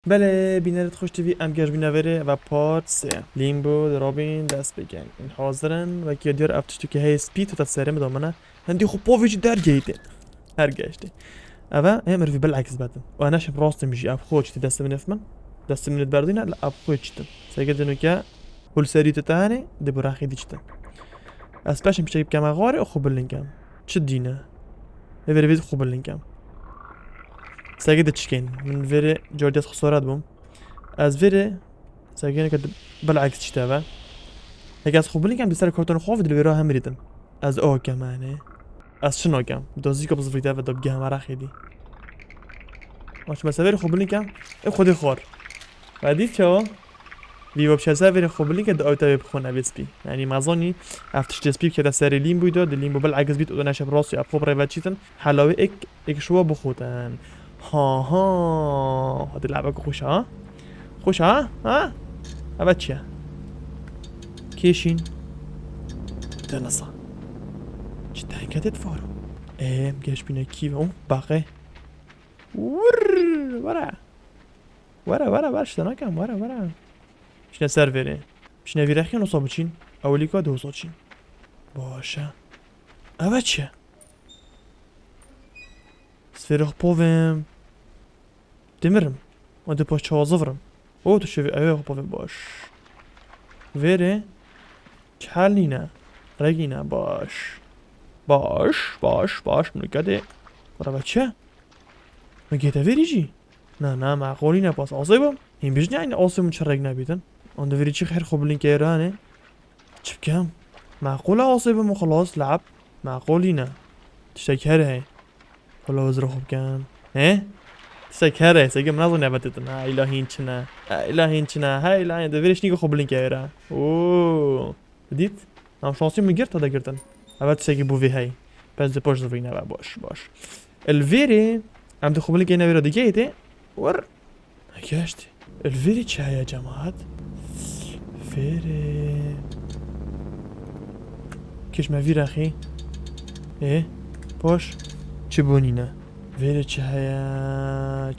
بله بینرت خوش تیوی ام گرج بینوره و پارت 3 لیمبو درابین دست بگن این حاضرن و که دیار افتشتو که هی سپید و تسیره مدامنه هندی خب باویجی در گیده هر گشته اما امر في بالعكس بعدين وانا شب راستي مجي اب خوش دست من افمن دست من بردينا لا اب خوش سيجد انه كا كل سريت تاني دي براخي ديجتن اسباش مش جايب كما غاري اخو باللينكام تشدينا فيري فيد اخو باللينكام سيجد تشكين من فيري جورديات خسارات بوم از فيري سيجد كد بالعكس تشتابا هيك از اخو باللينكام بيصير كارتون خوف دي بيروها مريدن از او كمان از شنو كام دوزيكو بزفريتا و دبجه مراخي دي ماش مسافر خوب لینکم خودی خور بعدی چه وی وبشه سافر خوب لینک دو اوتا بخونه بسپی یعنی مازونی افتش تسپی که سر لیم بوده لیم بو بالعكس بیت و نشه براسي اب خوب ريفات چیتن حلاوه اك شو بخوتن ها هاد لعبه خوش ها خوش ها ابد چه کیشین دنسا چتا کدت فارو گش بینه کی اون باقی ورا شتنا كم ورا شنا سيرفري شنا فيرخين وصابتشين اوليكا دوزوتشين باشا اواتشه سفيرخ بوفم دمرم وانت باش چوازفرم او تو شوي اوه بوفم باش فيري چحالينا رگينا باش منكده ورا بچه مگه ویری جی نه معقولی نه پاس آسیبم این بیش نه این آسیبم چرگ نبیدن آن دویری چی خیر خوب لینک ایرانه چی بکم معقوله آسیبم و خلاص لعب معقولی نه تشکره هی خلا وزر خوب کم تشکره سگم نظر نبتت نه الهین چنه های الهین دویریش نیگه خوب لینک ایران اوه دید نام شانسی مگرد تا دگردن اول تشکی بوی هی پس دی پاش زفرینه باش الفيري عم تخوب لك انا فيرو دقيقتي ور هكاشتي الفيري تشاي يا جماعة فيري كيش ما فيرا اخي ايه باش تشبونينا فيري تشايا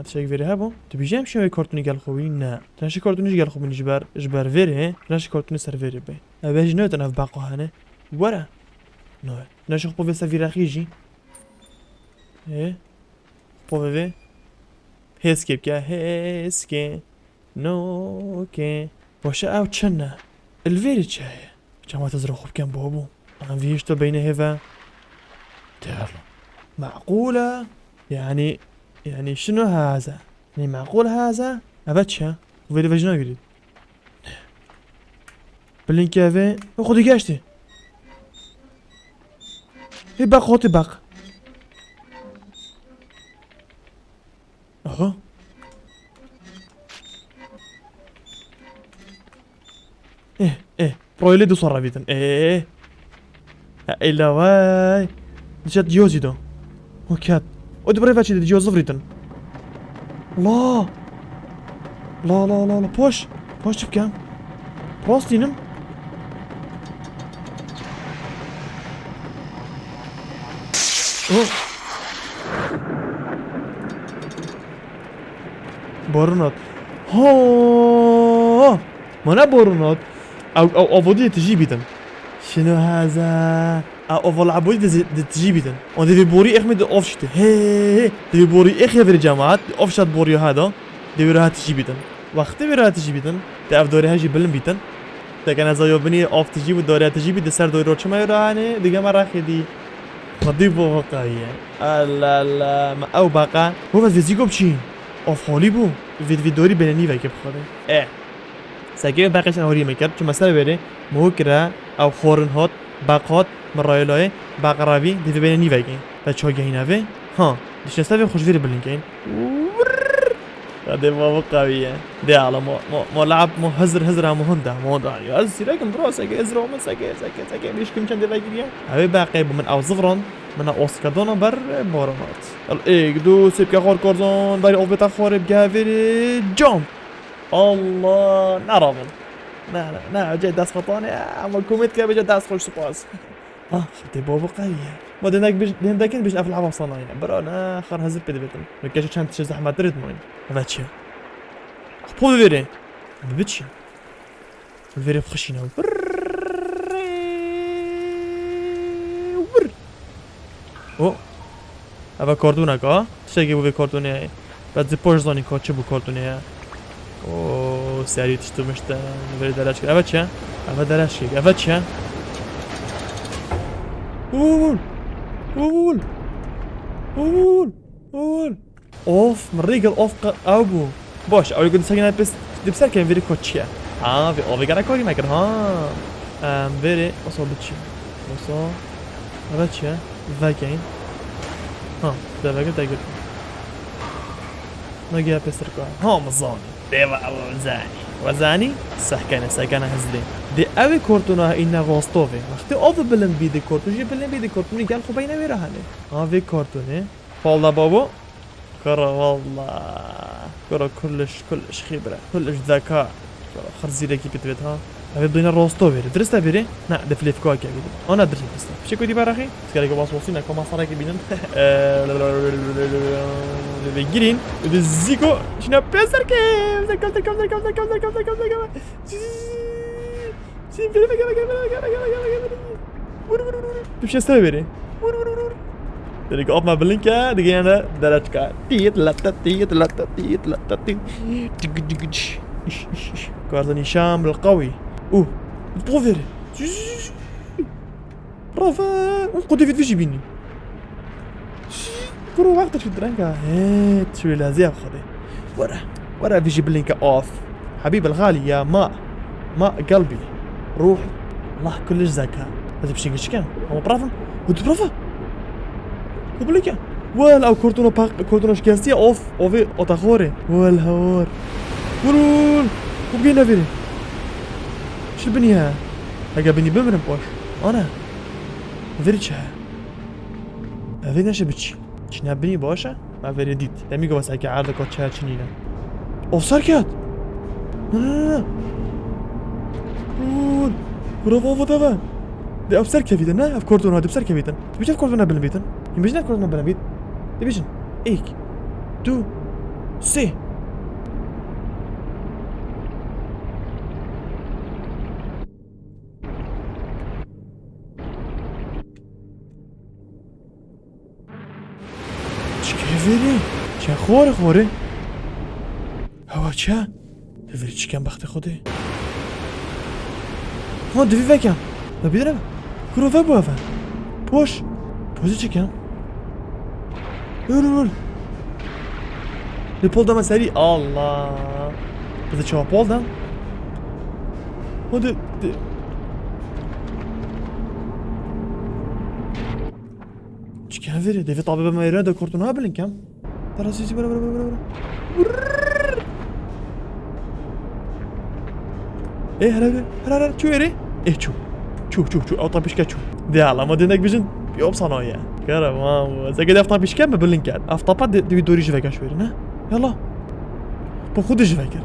تشاي فيري هابو تبي جام شوي كرتوني قال خوي نا تنشي كرتوني قال خوي جبار فيري تنشي كرتوني سر فيري بي اباجي نوت انا في باقو هنا ورا نو تنشي خوب في سفير اخي جي ايه بوفي هسكي بكا هسكي نوكي واشا او تشنا الفيري تشاي جماعة تزرخو بكام بوبو عم فيشتو بين هيفا تعالوا معقولة يعني شنو هذا يعني معقول هذا ابتشا وفيري فاجنا يريد بلينكافي خدي قاشتي يبقى خوتي بقى اها برويلي دو صار بيتن الا واي جات جوزي دو وكات ودي بريفاتشي دي جوز فريتن لا بوش بكام راستينم بارونات ها ما بارونات او افودي تجي بيتن شنو هذا او العبودي تجي بيتن اون دي بوري احمد اوفشت هي دي بوري اخ يا جماعه اوفشت بوري هذا دي بيرها تجي بيتن وقت بيرها تجي بيتن تعرف دوري هاجي بلن بيتن ده كان زايو بني اوف تجي ودوري تجي بيد سر دوري روش ما يراني دي ما راح دي نضيف واقعيه لا ما او بقى هو فيزيكو بشين اوف حالی بو ویدوری بینی وکی بخوره سگه بقیش انهاری میکرد چون مثلا بره موکره او خورن هات بقات مرایلای بقراوی دیوی بینی وکی و چا گینه ها دیش نستوی خوشویری بلینکین ده بابا قویه ده على ما لعب ما هزر هم هنده ما داری از سیرکم برا سگه ازرا من سگه میشکم چند دیگه اوی باقی من او زفران من اوسکادونا بر بارونات الايك دو سيبكا خور كورزون داري اوف بتا خور بجافيري جامب الله نرافل نا جاي داس خطاني اما كوميت كا بجا داس خوش سباس خدي بابا قوية ما دينك بيش أفلع بصنايع برانا آخر هزر بدي بيتم مكاش كانت تشي زحمة درد موين هذا تشي بو فيري ببتشي الفيري بخشينا او هذا كاردونك تشي بو في كاردوني بعد زي بوش زوني كاتش بو كاردوني او سريع تشتو مشتا الفيري دراج كده هذا تشي هذا دراج كده هذا تشي قول قول قول قول اوف مريقل اوف ابو باش او يقول ساكن بس دبسر كان فيري كوتشيا في او فيغانا كوري ماكر فيري اوصل بتشي اوصل بتشي فاكين ده فاكر تاكل ما جاء بس ركوا مزاني ديما وزاني صح كان ساكن هزلي دي اوي كورتونا اینا راستوه وقتی آب بلند بیده کورتون جی بلند بیده کورتونی گل خوبه اینه بیره هنه آوی کورتونه والله بابا كرة والله كرة كلش خبرة كلش ذكاء كرة خرزي لك بتبتها أبي بدينا روستو بيري درست بيري نا دفليف كواكي أبي أنا درست درست شو كودي براخي سكالي كواس وصينا كم صار كي بينن بيجرين بالزيكو شنو بيسر كيف زكام سين بيري تمشي استوى Jadi kau apa beli kah? Dengan ada darat kah? Tiat latat. كارت نيشان بالقوي بروفير برافو ونقود في فيجي بيني كرو وقت في الدرانكا تشوي لازم خذي ورا فيجي بلينكا اوف حبيب الغالي يا ماء قلبي روح الله كلش ذكاء هذا بشي قش كان هو برافو ود برافو وبليكا ولا او كورتونو شكاستي اوفي اوتاخوري ولا هور ورول وبقينا فيني شو البنيها هكا بني بمرن بوش انا فيريتشا فينا شبتشي شنا بني باشا ما فيريديت دميغو بس هكا عارضة كوتشا تشنينا اوف ساركات لا رول برافو تافا دي اوف ساركا فيتن نا اف كورتون هادي بساركا فيتن تبيش اف كورتون بلن فيتن يمجنا اف كورتون بلن فيت ديفيجن ايك تو سي فيري چه خوره هوا چه فيري چکم بخت خوده ها دوی وکم و بیدرم کروفه بو افن پوزی چکم رول لپول دم سری الله بذار چه پول دم ها ده چکم فيري دوی طابه بما ایران ده کورتون ها بلن کم تراسيسي برا ايه هلا شو يري ايه شو او طب ايش كاتشو دي على ما دينك بيجن يوم صنايع كرم ما زي كده افطر بيش كم باللينكات افطر دي دوري جفاكا شوي ها يلا بخد جفاكا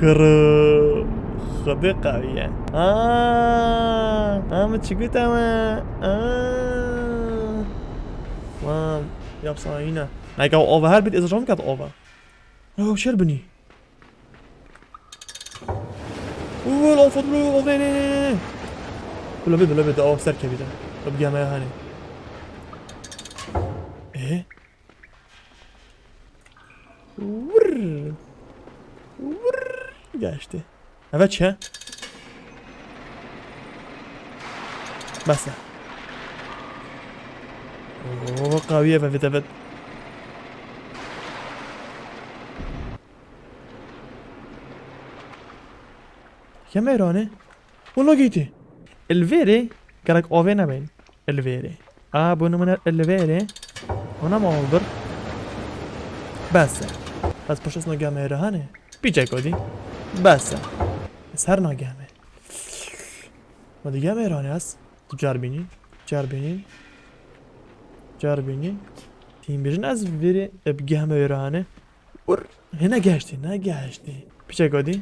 كر خدي قوية ما تشكوتا ما يا بصاينا نايك او اوفر هالبيت اذا شلون كانت اوفر اوه شربني اوه لا فضل اوفر ولا بيد اوه سركه بيد ابقى ما هاني ايه ور قاشتي هفتش بس اوه قوية ففت كم ايرانه؟ والله جيتي الفيري قالك اوفينا بين الفيري بونو من الفيري هنا ما اولدر بس بوشس نگامه ایرانه بیجای کدی بس هر نگامه ما دیگه ایرانی هست تو جربینی تیم بیرن از ویری بگامه ایرانه هنا گشتی بیجای کدی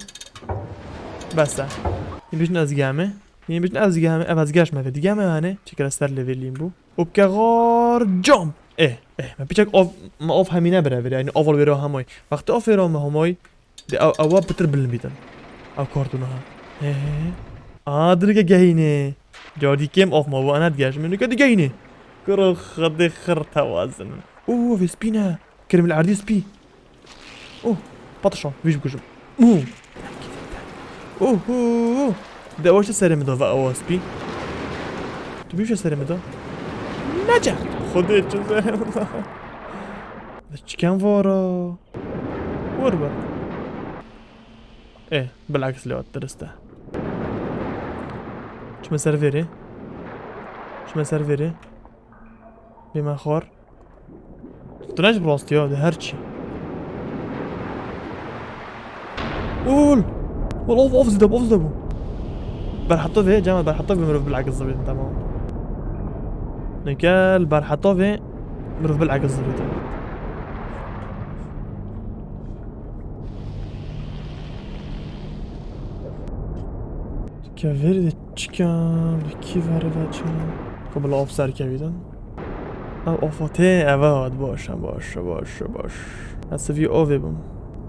بس این بیشن از گامه یعنی بجن از دیگه همه از گاش ما دیگه همه هنه چیکار سر لولیم بو و بکار جام ما پیچک ما آف همینه بره یعنی اول بره همای وقت آف بره همای او بتر بالمیدن او کارتونه ها درگه گهینه جادی کم آف ما و انا دیگهش منو که دیگه اینه کرو خد خر توازن اوه في سبينا كريم العرضي سبي اوه بطشون فيش بكجم اوه ده واش سرم ده و سبي تو بيش سرم ده نجا خدت چه سرم ده چی کم وارا وربا بالعكس لو درسته شو مسرفيري شو مسرفيري بما خور طلعش براستي ده هرشي قول والله اوف زدبو برحطه في جامد برحطه في مروف بالعكس الزبيط تمام نكال برحطه في مروف بالعكس الزبيط كافير تشكام كيف عرفتش قبل اوف سر كبيدن او اوفاته اواد باش هسه في اوفي بم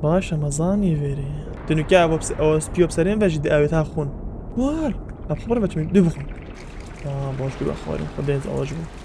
باش مزاني فيري دنو كا او سبيو بسرين وجد اويتها خون وال الخبر بتمين دي بخون باش دي بخوري خدين زواجبو